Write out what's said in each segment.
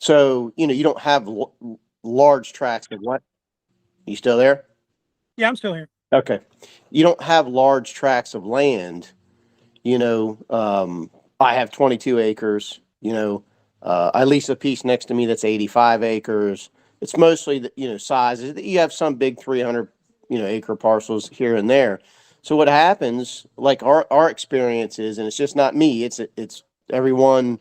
So, you don't have large tracts of what? You still there? Yeah, I'm still here. Okay. You don't have large tracts of land. I have 22 acres. I lease a piece next to me that's 85 acres. It's mostly the, sizes. You have some big 300, acre parcels here and there. So what happens, like our experience is, and it's just not me, it's everyone,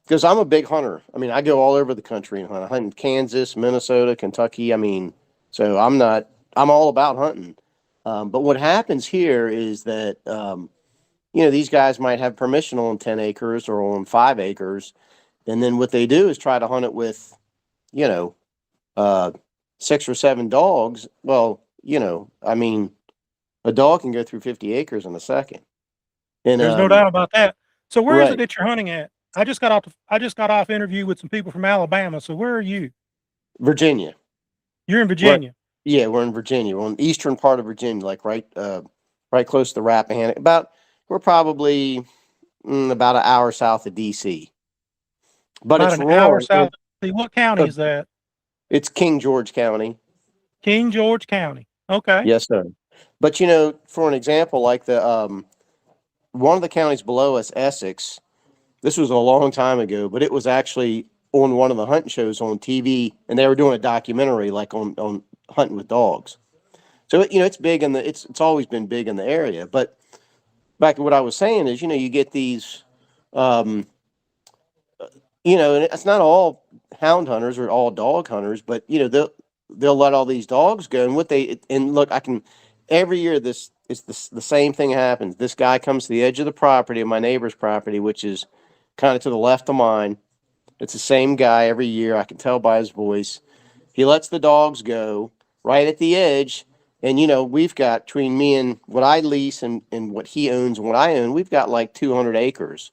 because I'm a big hunter. I mean, I go all over the country and hunt. I hunt in Kansas, Minnesota, Kentucky. I mean, so I'm all about hunting. But what happens here is that, these guys might have permission on 10 acres or on 5 acres. And then what they do is try to hunt it with, you know, uh, 6 or 7 dogs. Well, I mean, a dog can go through 50 acres in a second. And, There's no doubt about that. So where is it right. that you're hunting at? I just got off interview with some people from Alabama. So where are you? Virginia. You're in We're, Virginia. yeah, we're in Virginia. We're on the eastern part of Virginia, like right close to the Rappahannock. We're probably about an hour south of DC. But About it's an hour rural. south. What county is that? It's King George County. King George County. Okay. Yes, sir. But for an example, like the one of the counties below us, Essex. This was a long time ago, but it was actually on one of the hunting shows on TV, and they were doing a documentary like on hunting with dogs. So it's big in the it's always been big in the area. But back to what I was saying is, you get these, um, and it's not all hound hunters or all dog hunters, but they'll let all these dogs go. And look, I can every year this it's the same thing happens. This guy comes to the edge of the property of my neighbor's property, which is kind of to the left of mine. It's the same guy every year. I can tell by his voice. He lets the dogs go right at the edge. And we've got between me and what I lease and what he owns and what I own, we've got like 200 acres.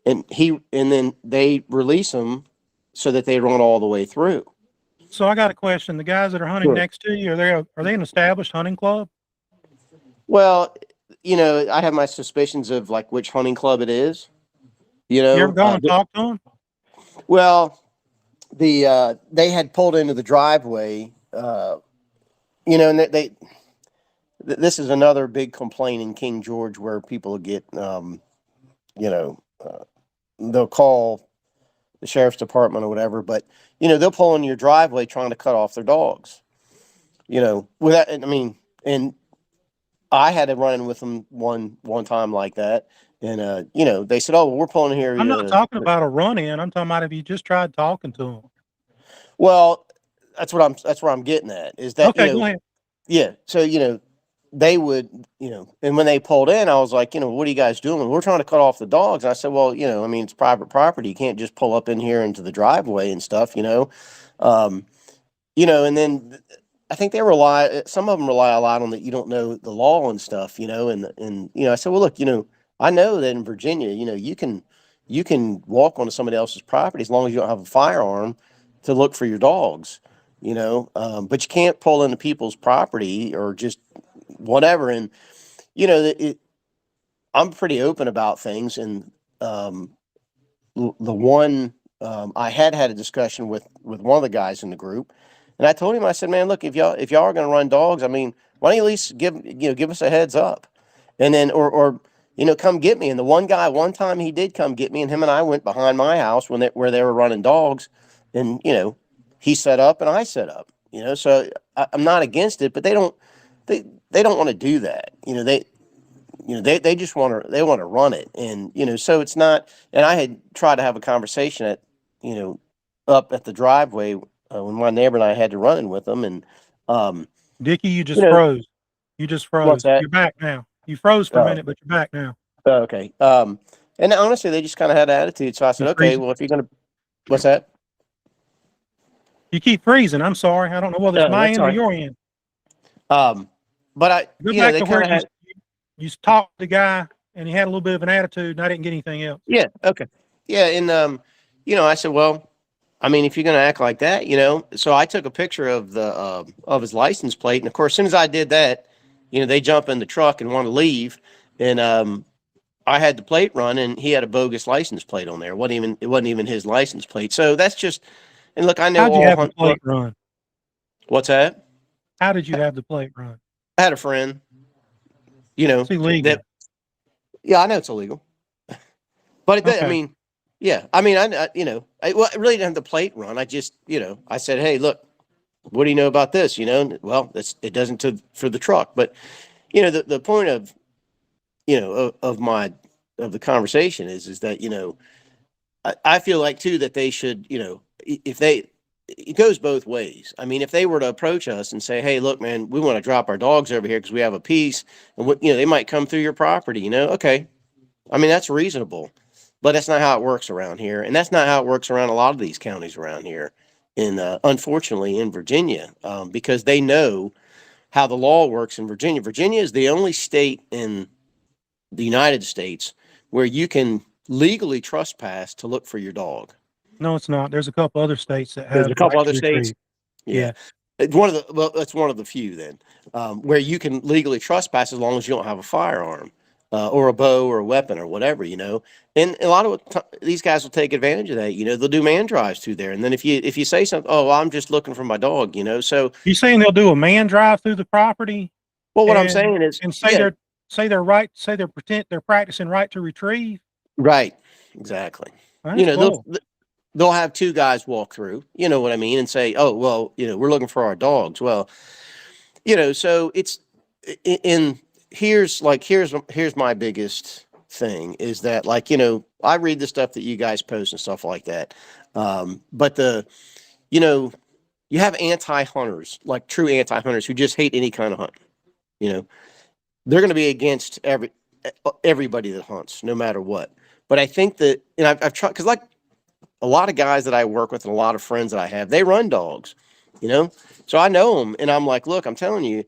And then they release them so that they run all the way through. So I got a question. The guys that are hunting Sure. next to you, are they an established hunting club? Well, I have my suspicions of like which hunting club it is. You You ever know, gone and talked to them? well, they had pulled into the driveway. And this is another big complaint in King George where people get, you know, uh, they'll call the sheriff's department or whatever, but they'll pull in your driveway trying to cut off their dogs. Without, I mean, and I had a run in with them one time like that, and they said, "Oh, well, we're pulling here." I'm not talking about a run in. I'm talking about if you just tried talking to them. Well, that's where I'm getting at is that Okay, go ahead. yeah. So they would and when they pulled in, I was like, what are you guys doing? We're trying to cut off the dogs. And I said, well, I mean, it's private property. You can't just pull up in here into the driveway and stuff, um, and then I think some of them rely a lot on that you don't know the law and stuff, and I said, well, look, I know that in Virginia, you can walk onto somebody else's property as long as you don't have a firearm to look for your dogs, but you can't pull into people's property or just whatever. And I'm pretty open about things. And the one I had a discussion with one of the guys in the group, and I told him, I said, man, look, if y'all are going to run dogs, I mean, why don't you at least give us a heads up, and then or come get me. And the one guy, one time he did come get me, and him and I went behind my house where they were running dogs, and he set up and I set up. So I'm not against it, but they don't want to do that. They just want to run it. And so it's not. And I had tried to have a conversation up at the driveway when my neighbor and I had to run in with them. And Dickie, you just you know froze. You just what's froze. that? You're back now. You froze for a uh, minute, but you're back now. okay. And honestly, they just kind of had an attitude. So I said, You okay, freezing? well, if you're gonna, what's that? You keep freezing. I'm sorry. I don't know whether it's my That's end all or right. your end. But Go back they to where kind of had. you talked to the guy and he had a little bit of an attitude, and I didn't get anything else. Yeah. Okay. Yeah. And I said, well, I mean, if you're going to act like that, so I took a picture of the of his license plate, and of course, as soon as I did that, they jump in the truck and want to leave, and I had the plate run, and he had a bogus license plate on there. It wasn't even his license plate. So that's just. And look, I know How'd you all have the hunt. plate run? What's that? How did you have the plate run? I had a friend. You know It's illegal. that. Yeah, I know it's illegal, but I Okay. mean, yeah, I mean, I really didn't have the plate run. I just, I said, hey, look, what do you know about this? Well, it doesn't for the truck, but the point of of the conversation is that I feel like too that they should if they it goes both ways. I mean, if they were to approach us and say, hey, look, man, we want to drop our dogs over here because we have a piece, and they might come through your property. Okay, I mean that's reasonable, but that's not how it works around here, and that's not how it works around a lot of these counties around here. In unfortunately in Virginia, because they know how the law works in Virginia. Virginia is the only state in the United States where you can legally trespass to look for your dog. No, it's not. There's a couple other states that There's a have couple right to other states. retrieve. Yeah. Yeah. It's that's one of the few then, where you can legally trespass as long as you don't have a firearm, or a bow or a weapon or whatever. And a lot of these guys will take advantage of that. They'll do man drives through there. And then if you say something, oh, well, I'm just looking for my dog, so, You saying they'll do a man drive through the property well, what I'm and saying is, and yeah, say they're practicing right to retrieve? right. Exactly. That's bold. They'll have two guys walk through, you know what I mean, and say, "Oh, well, we're looking for our dogs." Well, so it's in here's my biggest thing is that I read the stuff that you guys post and stuff like that, but you know you have anti-hunters, like true anti-hunters who just hate any kind of hunt. You know, they're going to be against everybody that hunts, no matter what. But I think that, and I've tried because a lot of guys that I work with and a lot of friends that I have, they run dogs, you know? So I know them and I'm like, look, I'm telling you,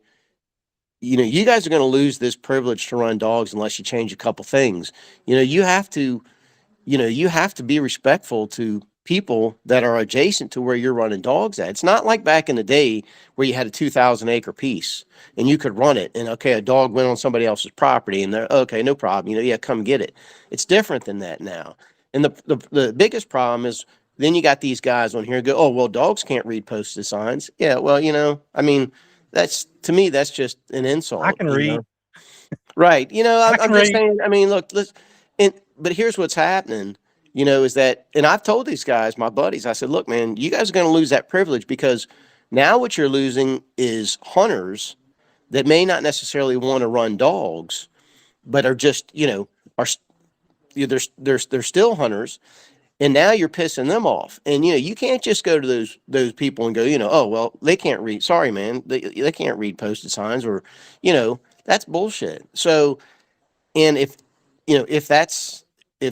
you guys are going to lose this privilege to run dogs unless you change a couple things. You have to, you have to be respectful to people that are adjacent to where you're running dogs at. It's not like back in the day where you had a 2,000 acre piece and you could run it and okay, a dog went on somebody else's property and they're okay, no problem. Yeah, come get it. It's different than that now. And the biggest problem is then you got these guys on here go, oh, well, dogs can't read posted signs. Yeah, well, I mean, that's to me, that's just an I insult, can read. Right. I I'm can just read. saying, I mean, look, but here's what's happening, is that, and I've told these guys, my buddies, I said, look, man, you guys are going to lose that privilege because now what you're losing is hunters that may not necessarily want to run dogs, but are just, are, they're still hunters. And now you're pissing them off. And, you can't just go to those people and go, oh, well, they can't read. Sorry, man. They can't read posted signs or, that's bullshit. So, and if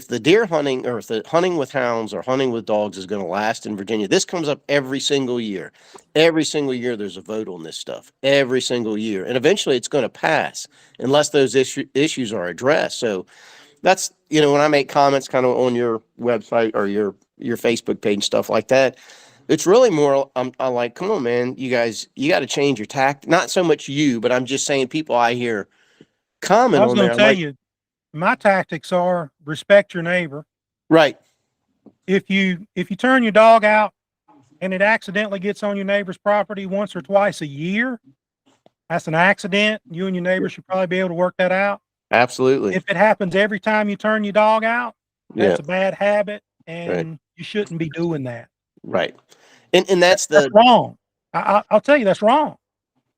the deer hunting or if the hunting with hounds or hunting with dogs is going to last in Virginia, this comes up every single year. Every single year there's a vote on this stuff. Every single year. And eventually it's going to pass unless those issues are addressed. So that's, when I make comments kind of on your website or your Facebook page and stuff like that, it's really more, I'm like, come on, man, you guys, you got to change your tact. Not so much you, but I'm just saying people I hear I comment was on going there. to I'm tell like, you, my tactics are respect your neighbor. right. If you turn your dog out and it accidentally gets on your neighbor's property once or twice a year, that's an accident. You and your neighbor should probably be able to work that out. Absolutely. If it happens every time you turn your dog out, that's Yeah. a bad habit, Right. and you shouldn't be doing that. Right. And that's That's wrong. I'll tell you that's wrong.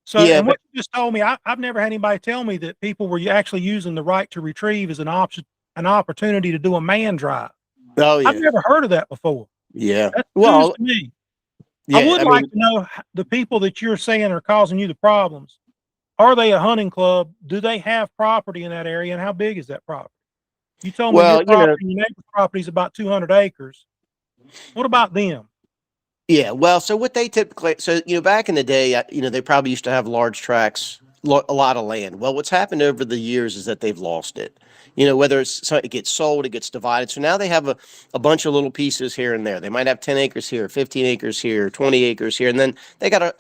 So, yeah, and but what you just told me, I've never had anybody tell me that people were actually using the right to retrieve as an option, an opportunity to do a man drive. oh I've yeah. never heard of that before. Yeah. That's news Well, to me. I yeah, would I like mean, to know the people that you're saying are causing you the problems. Are they a hunting club? Do they have property in that area, and how big is that property? You told me your well, property, your neighbor's property is about 200 acres. What about them? yeah, well, so what they typically, so back in the day, they probably used to have large tracts, a lot of land. Well, what's happened over the years is that they've lost it. Whether it gets sold, it gets divided. So now they have a bunch of little pieces here and there. They might have 10 acres here, 15 acres here, 20 acres here, and then they got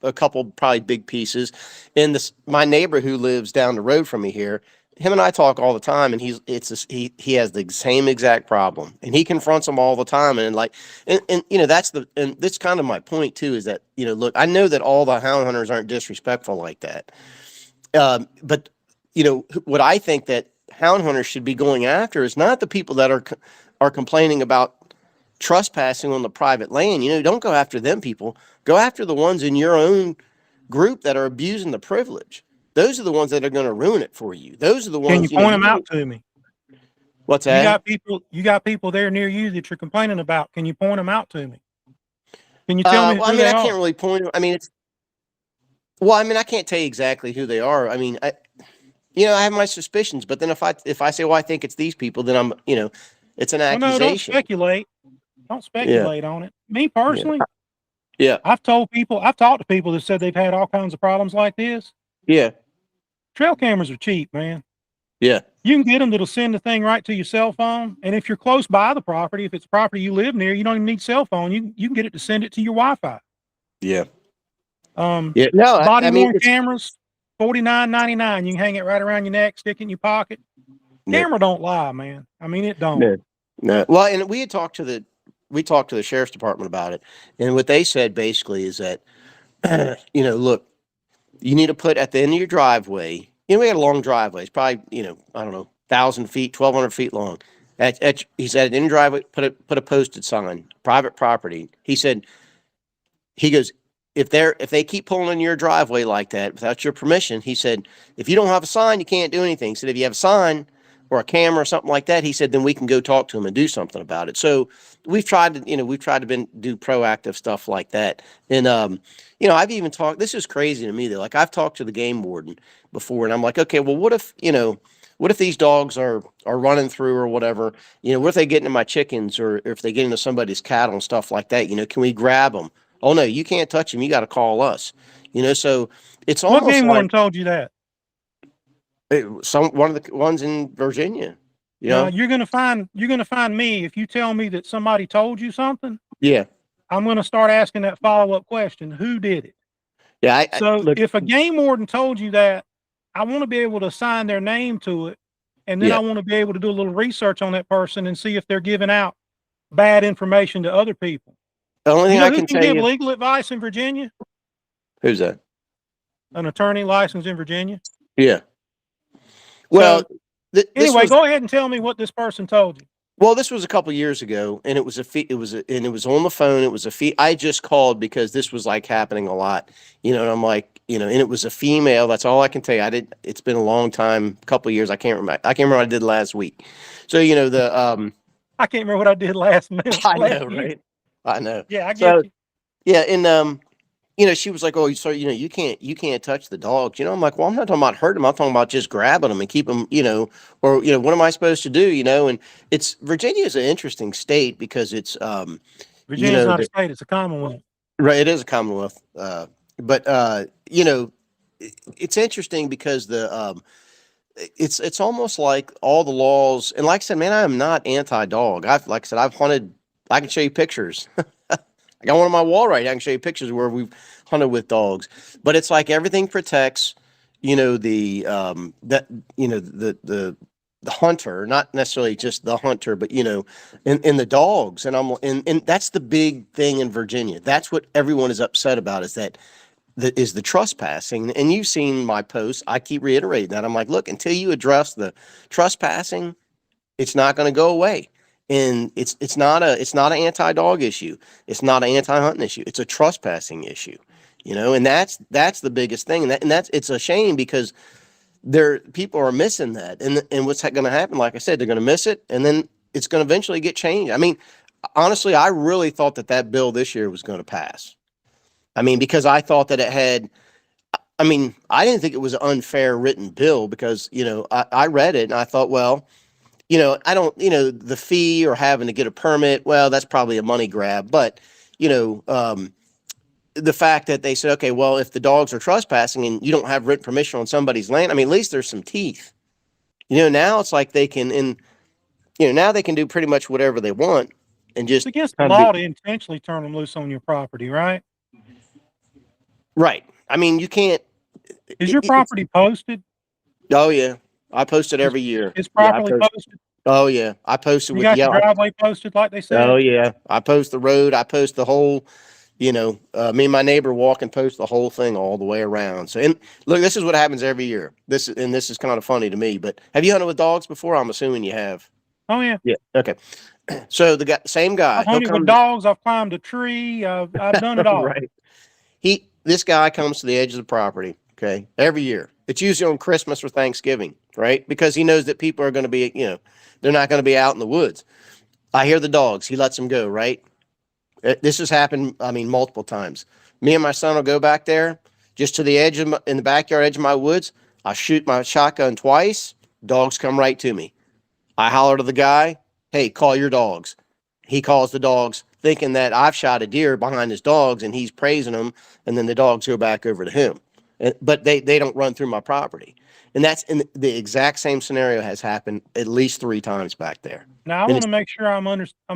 a couple probably big pieces. And my neighbor who lives down the road from me here, him and I talk all the time, and he has the same exact problem, and he confronts them all the time, and like, and that's kind of my point too, is that look, I know that all the hound hunters aren't disrespectful like that, but what I think that hound hunters should be going after is not the people that are complaining about trespassing on the private land. Don't go after them people. Go after the ones in your own group that are abusing the privilege. Those are the ones that are going to ruin it for you. Those are the Can you ones, point them out to me? What's You that? got people there near you that you're complaining about. Can you point them out to me? Can you tell me Well, who I mean, they I are? can't really point. I mean, I can't tell you exactly who they are. I mean, I have my suspicions, but then if I say, well, I think it's these people, then it's an Well, no, don't accusation. speculate. Don't Yeah. speculate on it. Me Yeah. personally, Yeah. I've talked to people that said they've had all kinds of problems like this. Yeah. Trail cameras are cheap, man. Yeah. You can get them that'll send the thing right to your cell phone. And if you're close by the property, if it's a property you live near, you don't even need cell phone. You can get it to send it to your Wi-Fi. Yeah. Yeah. No, Body I mean, worn cameras, $49.99. You can hang it right around your neck, stick it in your pocket. no, Camera don't lie, man. I mean, it don't. no, no. Well, and we talked to the sheriff's department about it, and what they said basically is that, look, you need to put at the end of your driveway. We had a long driveway. It's probably, I don't know, 1,000 feet, 1,200 feet long. He said, at the end of the driveway, put a posted sign, private property. He goes, if they keep pulling in your driveway like that without your permission, he said, if you don't have a sign, you can't do anything. He said, if you have a sign or a camera or something like that, he said, then we can go talk to them and do something about it. So we've tried to do proactive stuff like that. And I've even talked. This is crazy to me though. Like I've talked to the game warden before, and I'm like, okay, well, what if these dogs are running through or whatever? What if they get into my chickens or if they get into somebody's cattle and stuff like that? Can we grab them? Oh no, you can't touch them. You got to call us. So it's What almost game like warden told you that? one of the ones in Virginia. Now you're gonna find me if you tell me that somebody told you something. Yeah, I'm gonna start asking that follow-up question: who did it? yeah. So Look, if a game warden told you that, I want to be able to assign their name to it, and then yeah. I want to be able to do a little research on that person and see if they're giving out bad information to other people. The only thing You know I who can can tell give you. legal advice in Virginia? Who's that? An attorney licensed in Virginia. Yeah. So Well, this anyway, was go ahead and tell me what this person told you. well, this was a couple years ago, and it was a fee. And it was on the phone. It was a fee. I just called because this was like happening a lot, and I'm like, and it was a female. That's all I can tell you. It's been a long time, a couple of years. I can't remember. I can't remember what I did last week. So I can't remember what I did last minute. I Last know, year. right? I know. Yeah, I get So you. yeah, and she was like, "Oh, so you can't touch the dogs." I'm like, "Well, I'm not talking about hurting them. I'm talking about just grabbing them and keep them, or what am I supposed to do?" And Virginia is an interesting state because it's Virginia's not a state; it's a commonwealth. right. It is a commonwealth, but it's interesting because it's almost like all the laws. And like I said, man, I am not anti-dog. Like I said, I've hunted. I can show you pictures. I got one on my wall right now. I can show you pictures where we've hunted with dogs. But it's like everything protects, the hunter, not necessarily just the hunter, but in the dogs. And that's the big thing in Virginia. That's what everyone is upset about is that is the trespassing. And you've seen my posts. I keep reiterating that. I'm like, look, until you address the trespassing, it's not going to go away. And it's not an anti-dog issue. It's not an anti-hunting issue. It's a trespassing issue. And that's the biggest thing. And that's it's a shame because people are missing that. And what's going to happen? Like I said, they're going to miss it, and then it's going to eventually get changed. I mean, honestly, I really thought that bill this year was going to pass. I mean, because I thought that it had. I mean, I didn't think it was an unfair written bill because I read it and I thought, well. I don't, the fee or having to get a permit, well, that's probably a money grab. But, the fact that they said, okay, well, if the dogs are trespassing and you don't have written permission on somebody's land, I mean, at least there's some teeth. Now it's like they can, now they can do pretty much whatever they want and just. It's against the law to intentionally turn them loose on your property, right? Right. I mean, you can't. Is your property posted? Oh, yeah. I post it every year. It's Yeah, I properly post. posted. Oh yeah, I posted You with got your yeah. driveway posted like they Oh said. yeah, I post the road. I post the whole. Me and my neighbor walk and post the whole thing all the way around. So, and look, this is what happens every year. This is kind of funny to me. But have you hunted with dogs before? I'm assuming you have. Oh yeah. Yeah. Okay. So same guy, I've he'll hunted with come. dogs. I've climbed a tree. I've done it all. Right. This guy comes to the edge of the property. Okay. Every year. It's usually on Christmas or Thanksgiving, right? Because he knows that people are going to be, they're not going to be out in the woods. I hear the dogs. He lets them go, right? This has happened, I mean, multiple times. Me and my son will go back there just to the edge in the backyard edge of my woods. I shoot my shotgun twice. Dogs come right to me. I holler to the guy, hey, call your dogs. He calls the dogs, thinking that I've shot a deer behind his dogs and he's praising them. And then the dogs go back over to him. But they don't run through my property. And that's in the exact same scenario has happened at least 3 times back there. Now I And want to make sure I'm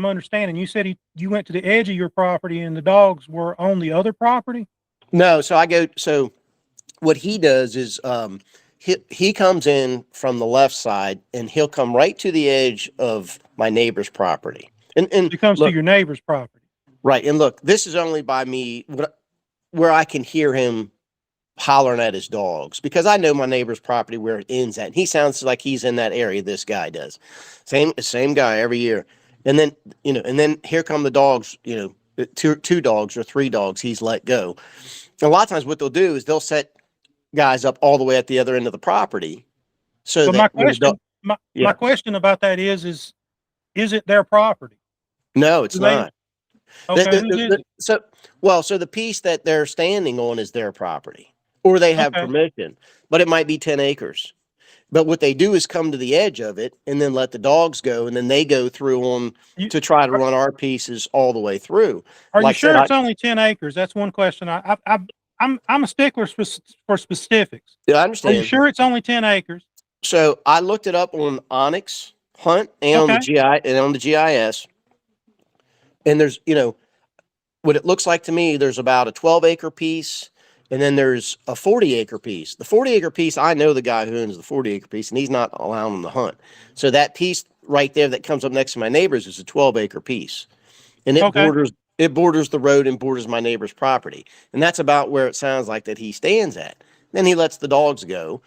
understanding. You said you went to the edge of your property and the dogs were on the other property. no, so what he does is he comes in from the left side and he'll come right to the edge of my neighbor's property. And It comes to look, your neighbor's property. right, and look, this is only by me where I can hear him hollering at his dogs because I know my neighbor's property where it ends at. And he sounds like he's in that area. This guy does. Same guy every year. And then, and then here come the dogs, two dogs or 3 dogs he's let go. And a lot of times what they'll do is they'll set guys up all the way at the other end of the property. So But that when the dog, my yeah, question about that is it their property? no, it's Do they? not. Okay, whose is it? So the piece that they're standing on is their property or they have Okay. permission, but it might be 10 acres. But what they do is come to the edge of it and then let the dogs go. And then they go through on You, to try to are, run our pieces all the way through. are you Like I said, sure it's only 10 acres? That's one question. I'm a stickler for specifics. I Are you understand. sure it's only 10 acres? So I looked it up on Onyx Hunt and on the Okay. GIS. And there's, what it looks like to me, there's about a 12-acre piece, and then there's a 40-acre piece. The 40-acre piece, I know the guy who owns the 40-acre piece, and he's not allowing them to hunt. So that piece right there that comes up next to my neighbor's is a 12-acre piece, and Okay. it borders the road and borders my neighbor's property, and that's about where it sounds like that he stands at. Then he lets the dogs go.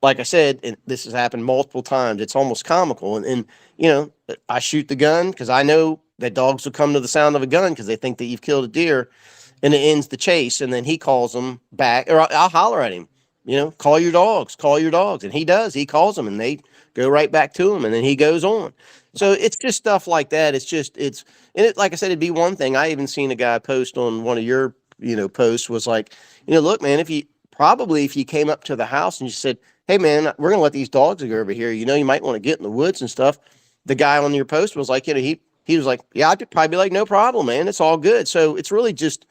Like I said, and this has happened multiple times. It's almost comical, and I shoot the gun because I know that dogs will come to the sound of a gun because they think that you've killed a deer, and it ends the chase. And then he calls them back, or I'll holler at him, call your dogs, and he does. He calls them, and they go right back to him, and then he goes on. So it's just stuff like that. Like I said, it'd be one thing. I even seen a guy post on one of your posts was like, look, man, if you came up to the house and you said, hey man, we're gonna let these dogs go over here. You might want to get in the woods and stuff. The guy on your post was like, he was like, yeah, I'd probably be like, no problem, man. It's all good. So it's really just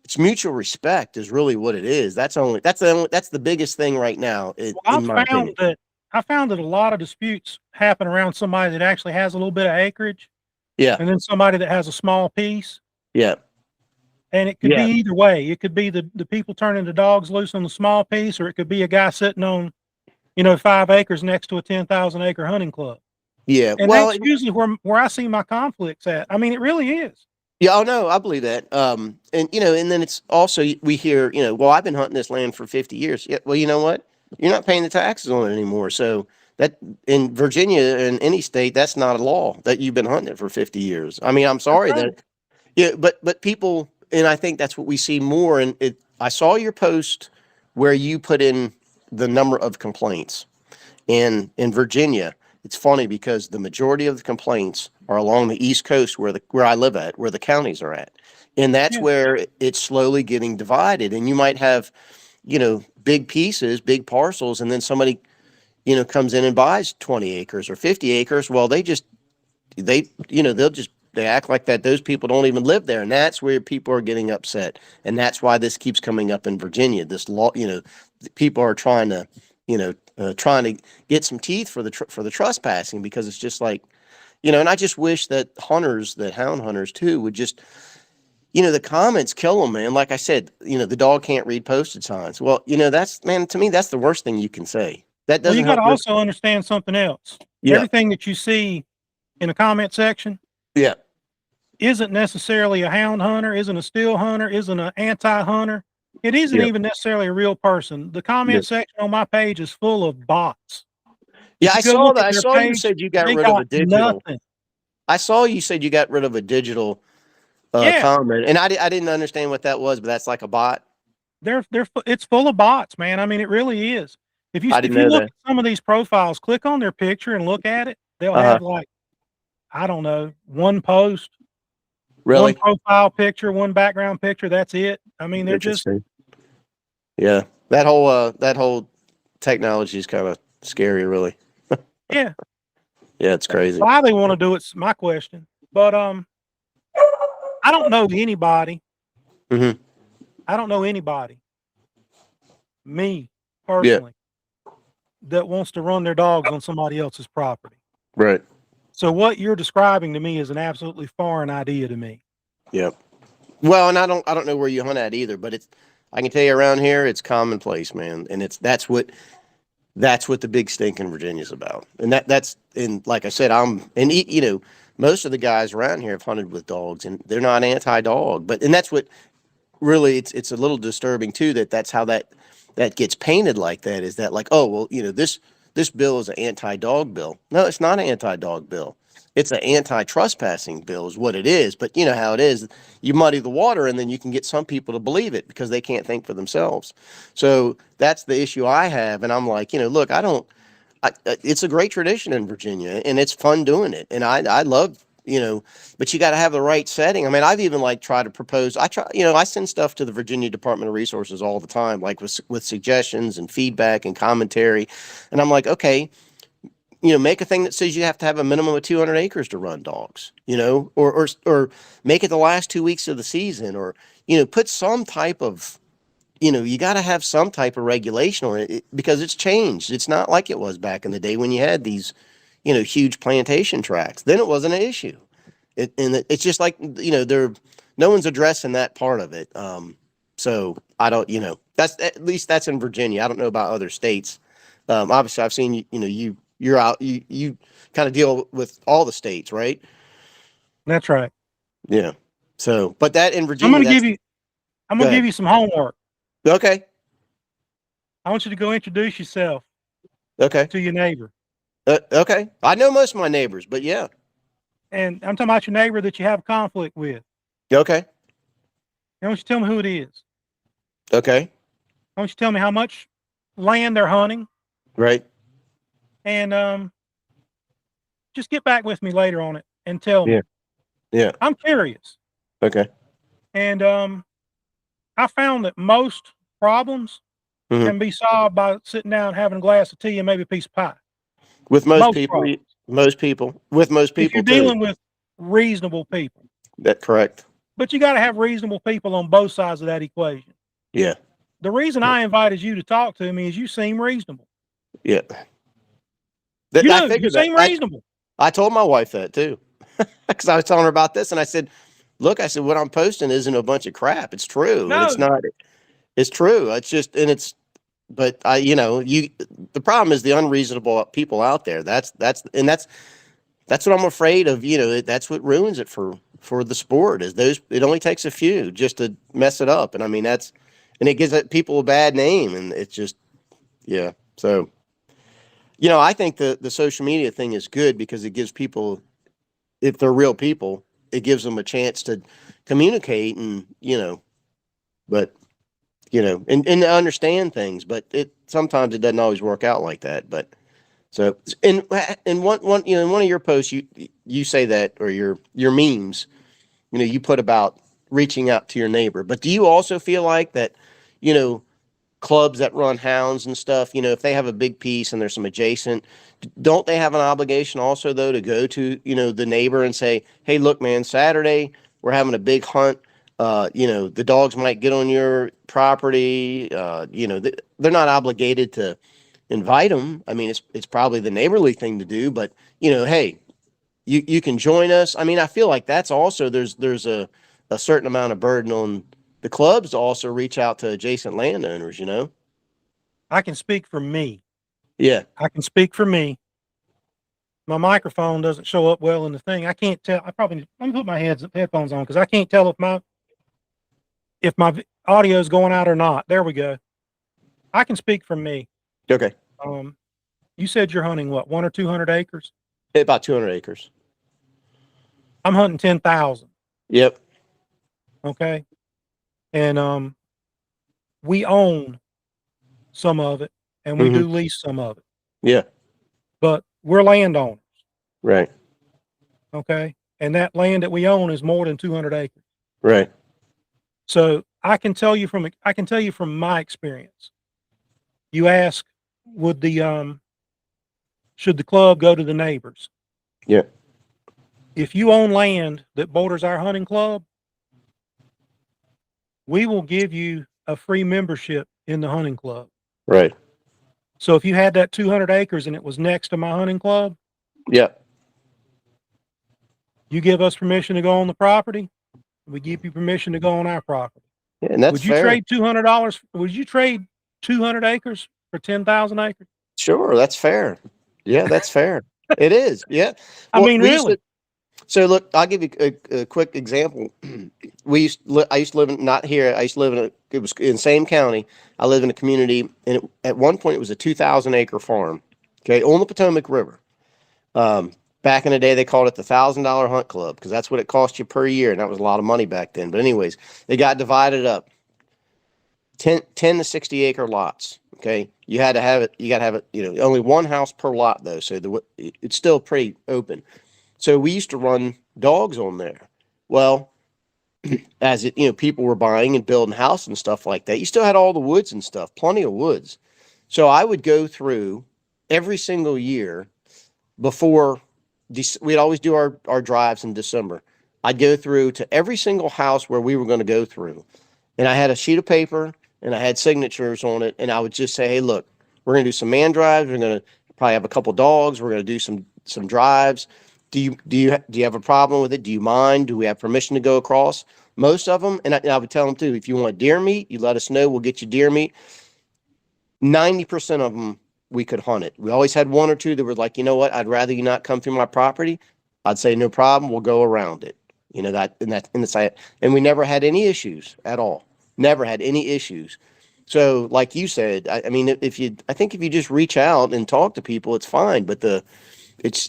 it's mutual respect is really what it is. That's the biggest thing right now, Well, in my opinion. I found that a lot of disputes happen around somebody that actually has a little bit of acreage, Yeah, and then somebody that has a small piece. yeah, And it could be yeah, either way. It could be the people turning the dogs loose on the small piece, or it could be a guy sitting on, 5 acres next to a 10,000 acre hunting club. yeah. And Well, that's usually where I see my conflicts at. I mean, it really is. yeah, oh no, I believe that. And then it's also we hear, well, I've been hunting this land for 50 years. Yeah, well, you know what? You're not paying the taxes on it anymore. So that in Virginia in any state, that's not a law that you've been hunting it for 50 years. I mean, I'm That's sorry right. that yeah, but people, and I think that's what we see more. And I saw your post where you put in the number of complaints in Virginia. It's funny because the majority of the complaints are along the East Coast where I live at, where the counties are at. And that's Yeah. where it's slowly getting divided. And you might have, big pieces, big parcels, and then somebody, comes in and buys 20 acres or 50 acres. Well, they act like that those people don't even live there. And that's where people are getting upset. And that's why this keeps coming up in Virginia. This law, people are trying to, trying to get some teeth for the trespassing because it's just like, and I just wish that hound hunters too, would just, the comments kill them, man. Like I said, the dog can't read postage signs. Well, to me, that's the worst thing you can say. That Well, you doesn't got to help your, also understand something else. yeah, Everything that you see in the comment section yeah, isn't necessarily a hound hunter, isn't a still hunter, isn't an anti-hunter. It isn't yeah, even necessarily a real person. The yeah. comment section on my page is full of bots. Yeah, If I you go saw look that. at I their saw you page, said you got they rid of a got digital. nothing. I saw you said you got rid of a digital Yeah, comment, and I didn't understand what that was, but that's like a bot. it's full of bots, man. I mean, it really is. I didn't If you know look that. at some of these profiles, click on their picture and look at it. They'll Uh-huh. have like, I don't know, one post, one Really? profile picture, one background picture. That's it. I mean, they're just, Interesting. Yeah. That whole technology is kind of scary, really. yeah. Yeah, it's crazy. Why they want to do it's my question. But I don't know anybody. Hmm. I don't know anybody, me Yeah. personally, that wants to run their dogs on somebody else's property. Right. So what you're describing to me is an absolutely foreign idea to me. Yeah. Well, and I don't know where you hunt at either, but I can tell you around here it's commonplace, man, and that's what the big stink in Virginia is about. And that's and like I said, most of the guys around here have hunted with dogs, and they're not anti-dog, but and that's what really it's a little disturbing too that that's how that gets painted like that is that like, oh well, this bill is an anti-dog bill. No, it's not an anti-dog bill. It's an anti-trespassing bill is what it is. But you know how it is. You muddy the water and then you can get some people to believe it because they can't think for themselves. So that's the issue I have. And I'm like, look, it's a great tradition in Virginia and it's fun doing it. And I love, but you got to have the right setting. I mean, I've even like tried to propose, I send stuff to the Virginia Department of Resources all the time, like with suggestions and feedback and commentary. And I'm like, okay, make a thing that says you have to have a minimum of 200 acres to run dogs, or make it the last 2 weeks of the season, or, put some type of, you got to have some type of regulation on it because it's changed. It's not like it was back in the day when you had these, huge plantation tracts. Then it wasn't an issue. It's just like, no one's addressing that part of it. So I don't, that's at least that's in Virginia. I don't know about other states. Obviously I've seen, you're out, you kind of deal with all the states, right? That's right. Yeah. So, but that in I'm Virginia, gonna give you I'm go gonna give ahead. you some homework. Okay. I want you to go introduce yourself Okay. to your neighbor. Okay. I know most of my neighbors, but yeah. And I'm talking about your neighbor that you have conflict with. Okay. I want you to tell me who it is. Okay. I want you to tell me how much land they're hunting. Right. And just get back with me later on it and tell Yeah. me. Yeah. I'm curious. Okay. And I found that most problems Hmm. can be solved by sitting down, having a glass of tea, and maybe a piece of pie. With most Most people, problems. with most If people you're too. dealing with reasonable people. That's correct. But you got to have reasonable people on both sides of that equation. Yeah. The reason I invited you to talk to me is you seem reasonable. Yeah. I You figured that. seem reasonable. I told my wife that too, because I was telling her about this, and I said, "Look, I said what I'm posting isn't a bunch of crap. It's true, and it's No, not. It's true. It's just, and it's. But the problem is the unreasonable people out there. That's what I'm afraid of. That's what ruins it for the sport. Is those? It only takes a few just to mess it up, and I mean and it gives people a bad name, and it's just, yeah. So. I think the social media thing is good because it gives people, if they're real people, it gives them a chance to communicate and, but, and to understand things, but sometimes it doesn't always work out like that. But so, in in one of your posts, you say that, or your memes, you put about reaching out to your neighbor, but do you also feel like that, you know, clubs that run hounds and stuff, if they have a big piece and there's some adjacent, don't they have an obligation also though to go to, the neighbor and say, hey, look, man, Saturday we're having a big hunt. The dogs might get on your property. They're not obligated to invite them. I mean, it's probably the neighborly thing to do, but hey, you can join us. I mean, I feel like that's also there's a certain amount of burden on the clubs to also reach out to adjacent landowners. I can speak for me. Yeah. I can speak for me. My microphone doesn't show up well in the thing. I can't tell. Let me put my headphones on because I can't tell if my audio is going out or not. There we go. I can speak for me. Okay. You said you're hunting what, 1 or 200 acres? About 200 acres. I'm hunting 10,000. Yep. Okay. And we own some of it and we Mm-hmm. do lease some of it, Yeah. but we're landowners. Right. Okay. And that land that we own is more than 200 acres. Right. So I can tell you from my experience. You ask, should the club go to the neighbors? Yeah. If you own land that borders our hunting club, we will give you a free membership in the hunting club. Right. So if you had that 200 acres and it was next to my hunting club, Yeah. you give us permission to go on the property, we give you permission to go on our property. Yeah, and that's Would you fair. trade $200? Would you trade 200 acres for 10,000 acres? Sure, that's fair. Yeah, that's fair. It is. Yeah. I mean, we used really? so look, I'll give you a quick example. I used to live in, not here. I used to live it was in the same county. I live in a community, and at one point it was a 2,000 acre farm. Okay, on the Potomac River. Back in the day, they called it the $1,000 hunt club because that's what it cost you per year, and that was a lot of money back then. But anyways, they got divided up 10 to 60 acre lots. Okay, you had to have it. You got to have it. Only one house per lot though, so it's still pretty open. So we used to run dogs on there. Well, as people were buying and building houses and stuff like that, you still had all the woods and stuff, plenty of woods. So I would go through every single year before we'd always do our drives in December. I'd go through to every single house where we were going to go through. And I had a sheet of paper and I had signatures on it. And I would just say, hey, look, we're going to do some man drives. We're going to probably have a couple dogs. We're going to do some drives. Do you have a problem with it? Do you mind? Do we have permission to go across? Most of them, and I would tell them too, if you want deer meat, you let us know. We'll get you deer meat. 90% of them, we could hunt it. We always had one or two that were like, you know what? I'd rather you not come through my property. I'd say, no problem. We'll go around it. And we never had any issues at all. Never had any issues. So like you said, I mean, I think if you just reach out and talk to people, it's fine. But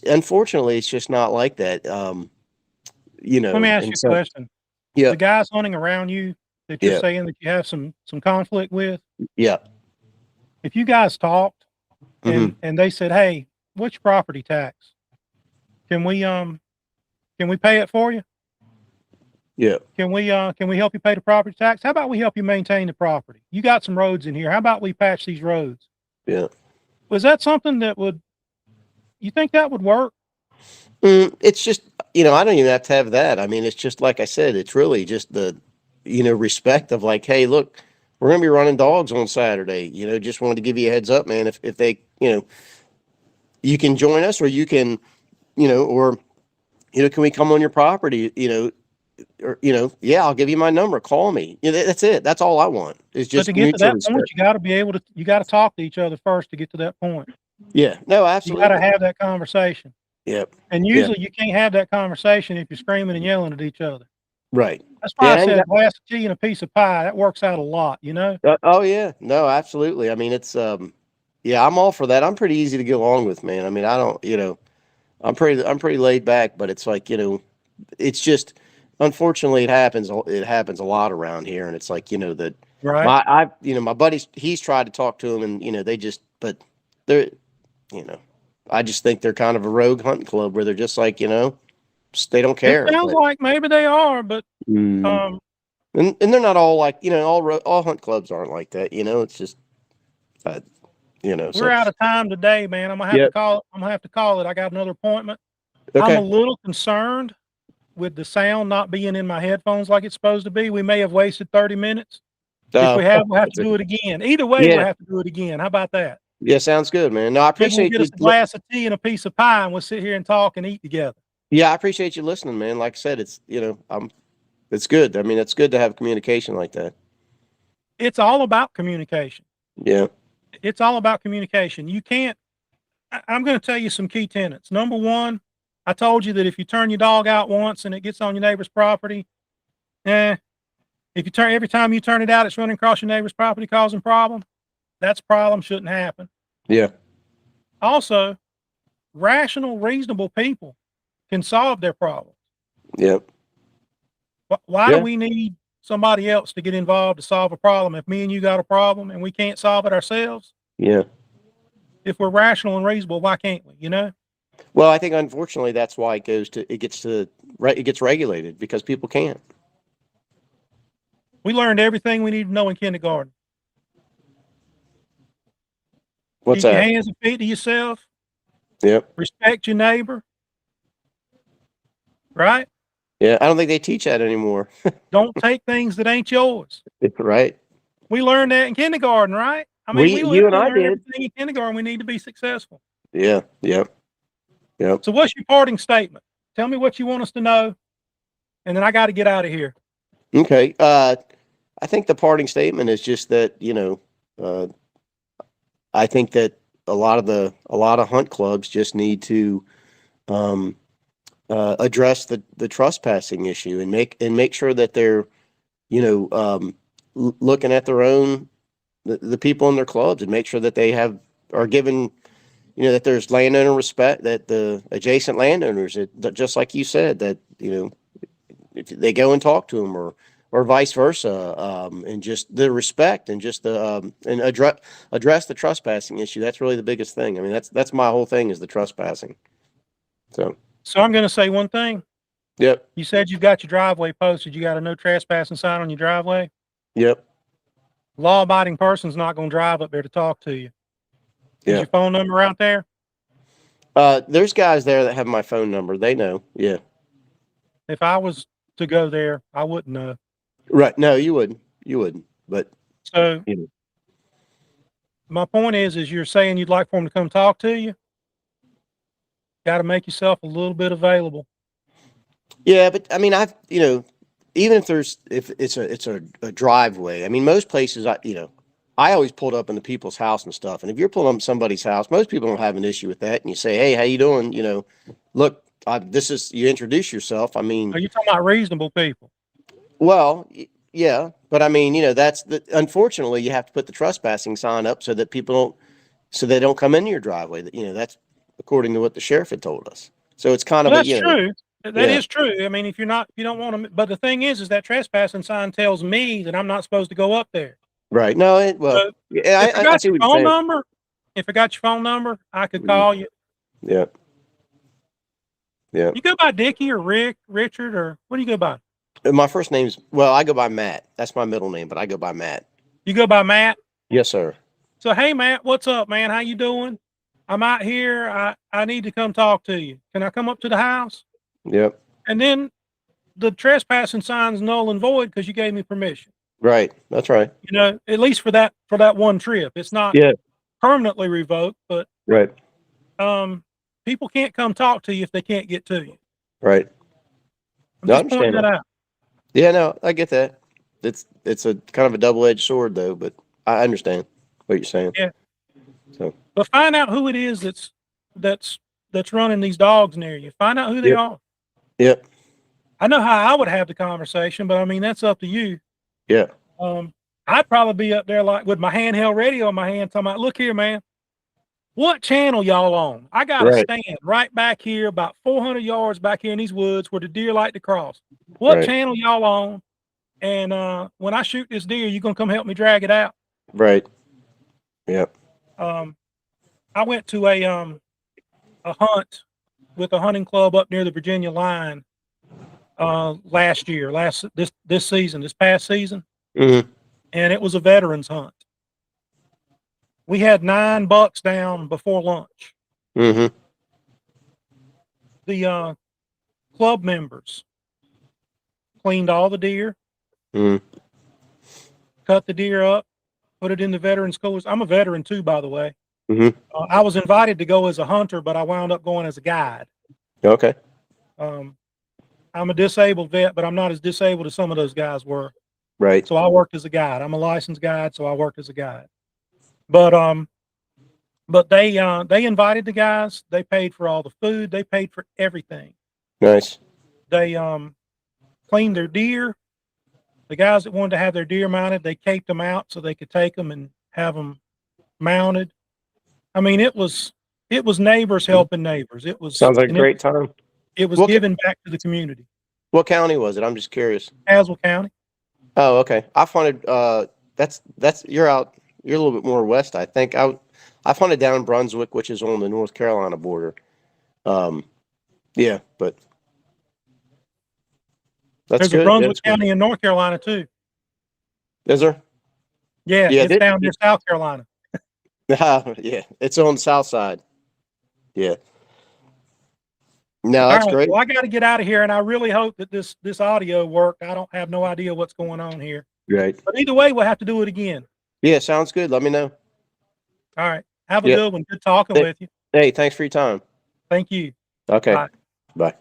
unfortunately, it's just not like that. Let me ask you a question. Yeah. The guys hunting around you that you're saying that you have some conflict with. Yeah. If you guys talked and Mm-hmm. they said, hey, what's your property tax? Can we pay it for you? Yeah. Can we help you pay the property tax? How about we help you maintain the property? You got some roads in here. How about we patch these roads? Yeah. Was that something you think that would work? It's just, I don't even have to have that. I mean, it's just, like I said, it's really just the, respect of like, hey, look, we're going to be running dogs on Saturday, just wanted to give you a heads up, man. If they, you can join us or you can, can we come on your property, or, yeah, I'll give you my number. Call me. That's it. That's all I want. It's But just to get to mutual that respect. point, you got to talk to each other first to get to that point. Yeah. No, You absolutely. got to have that conversation. Yep. And usually you can't have that conversation if you're screaming and yelling at each other. Right. That's why I Yeah. said a glass of tea and a piece of pie. That works out a lot, Oh yeah. No, absolutely. I mean, it's, yeah, I'm all for that. I'm pretty easy to get along with, man. I mean, I don't, I'm pretty laid back, but it's like, it's just, unfortunately it happens a lot around here. And it's like, that Right. my buddies, he's tried to talk to them and, but they're, I just think they're kind of a rogue hunting club where they're just like, they don't It care. sounds like maybe they are, but And they're not all like, all hunt clubs aren't like that. It's just, uh, we're so, out of time today, man. I'm gonna have yeah. to call it. I got another appointment. I'm a Okay. little concerned with the sound not being in my headphones like it's supposed to be. We may have wasted 30 minutes. If we have, we'll have to do it again. Either way, we'll Yeah. have to do it again. How about that? Yeah. Sounds good, man. No, I Maybe we'll appreciate get you. us a glass of tea and a piece of pie, and we'll sit here and talk and eat together. Yeah. I appreciate you listening, man. Like I said, it's, it's good. I mean, it's good to have communication like that. It's all about communication. Yeah. It's all about communication. You can't I'm going to tell you some key tenets. Number one, I told you that if you turn your dog out once and it gets on your neighbor's property, if you turn every time you turn it out, it's running across your neighbor's property causing problem. That's a problem. Shouldn't happen. Yeah. Also, rational, reasonable people can solve their problems. Yep. Why Yeah. do we need somebody else to get involved to solve a problem? If me and you got a problem and we can't solve it ourselves, Yeah. if we're rational and reasonable, why can't we? You know? Well, I think unfortunately that's why it gets regulated because people can't. We learned everything we need to know in kindergarten. What's Keep your that? hands and feet to yourself. Yep. Respect your neighbor. Right? Yeah. I don't think they teach that anymore. Don't take things that ain't yours. Right. We learned that in kindergarten, right? I mean, we You and literally I learned did. everything in kindergarten we need to be successful. Yeah. Yep. Yep. So what's your parting statement? Tell me what you want us to know, and then I got to get out of here. Okay. I think the parting statement is just that, I think that a lot of hunt clubs just need to address the trespassing issue and make sure that they're, looking at their own the people in their clubs and make sure that they are given, that there's landowner respect, that the adjacent landowners, that just like you said, that if they go and talk to them or vice versa, and just the respect and just the and address the trespassing issue. That's really the biggest thing. I mean, that's my whole thing is the trespassing. So I'm going to say one thing. Yep. You said you've got your driveway posted. You got a no trespassing sign on your driveway. Yep. Law-abiding person's not going to drive up there to talk to you. Is your phone number out there? There's guys there that have my phone number. They know. Yeah. If I was to go there, I wouldn't know. Right. No, you wouldn't. You wouldn't. But so my point is you're saying you'd like for them to come talk to you. Got to make yourself a little bit available. Yeah, but I mean, even if it's a driveway, I mean, most places, I always pulled up into people's house and stuff. And if you're pulling up somebody's house, most people don't have an issue with that. And you say, hey, how you doing? Look, you introduce yourself. I mean, are you talking about reasonable people? Well, yeah, but I mean, unfortunately, you have to put the trespassing sign up so that so they don't come into your driveway. That's according to what the sheriff had told us. So it's kind of that's true. That is true. I mean, if you don't want to, but the thing is that trespassing sign tells me that I'm not supposed to go up there. Right. No, I see what you're saying. If I got your phone number, I could call you. Yeah. Yeah. You go by Dickie or Rick, Richard, or what do you go by? My first name's, I go by Matt. That's my middle name, but I go by Matt. You go by Matt? Yes, sir. So, hey, Matt, what's up, man? How you doing? I'm out here. I need to come talk to you. Can I come up to the house? Yep. And then the trespassing sign's null and void because you gave me permission. Right. That's right. At least for that one trip. It's not permanently revoked, but right. People can't come talk to you if they can't get to you. Right. I'm just pointing that out. Yeah, no, I get that. It's a kind of a double-edged sword though, but I understand what you're saying. Yeah. So, but find out who it is that's running these dogs near you. Find out who they are. Yep. I know how I would have the conversation, but I mean that's up to you. Yeah. I'd probably be up there like with my handheld radio in my hand, talking about, look here, man. What channel y'all on? I got a stand right back here, about 400 yards back here in these woods where the deer like to cross. What channel y'all on? And when I shoot this deer, you gonna come help me drag it out? Right. Yep. I went to a hunt with a hunting club up near the Virginia line last year, this season, this past season, and it was a veterans hunt. We had 9 bucks down before lunch. Mm-hmm. The club members cleaned all the deer, cut the deer up, put it in the veterans coolers. I'm a veteran too, by the way. Mm-hmm. I was invited to go as a hunter, but I wound up going as a guide. Okay. I'm a disabled vet, but I'm not as disabled as some of those guys were. Right. So I worked as a guide. I'm a licensed guide, so I worked as a guide. But But they invited the guys. They paid for all the food. They paid for everything. Nice. They cleaned their deer. The guys that wanted to have their deer mounted, they caped them out so they could take them and have them mounted. I mean, it was neighbors helping neighbors. It was Sounds like a great time. It was giving back to the community. What county was it? I'm just curious. Haswell County. Oh, okay. I funded, that's, you're a little bit more west, I think. I funded down in Brunswick, which is on the North Carolina border. Yeah, but that's There's good. a Brunswick Yeah, County in North Carolina too. is there? Yeah, it's down near South Carolina. Yeah, it's on the south side. Yeah. No, that's great. Well, I got to get out of here, and I really hope that this audio worked. I don't have no idea what's going on here. Right. But either way, we'll have to do it again. Yeah, sounds good. Let me know. All right. Have a good one. Good talking with you. Hey, thanks for your time. Thank you. Okay. Bye. Bye.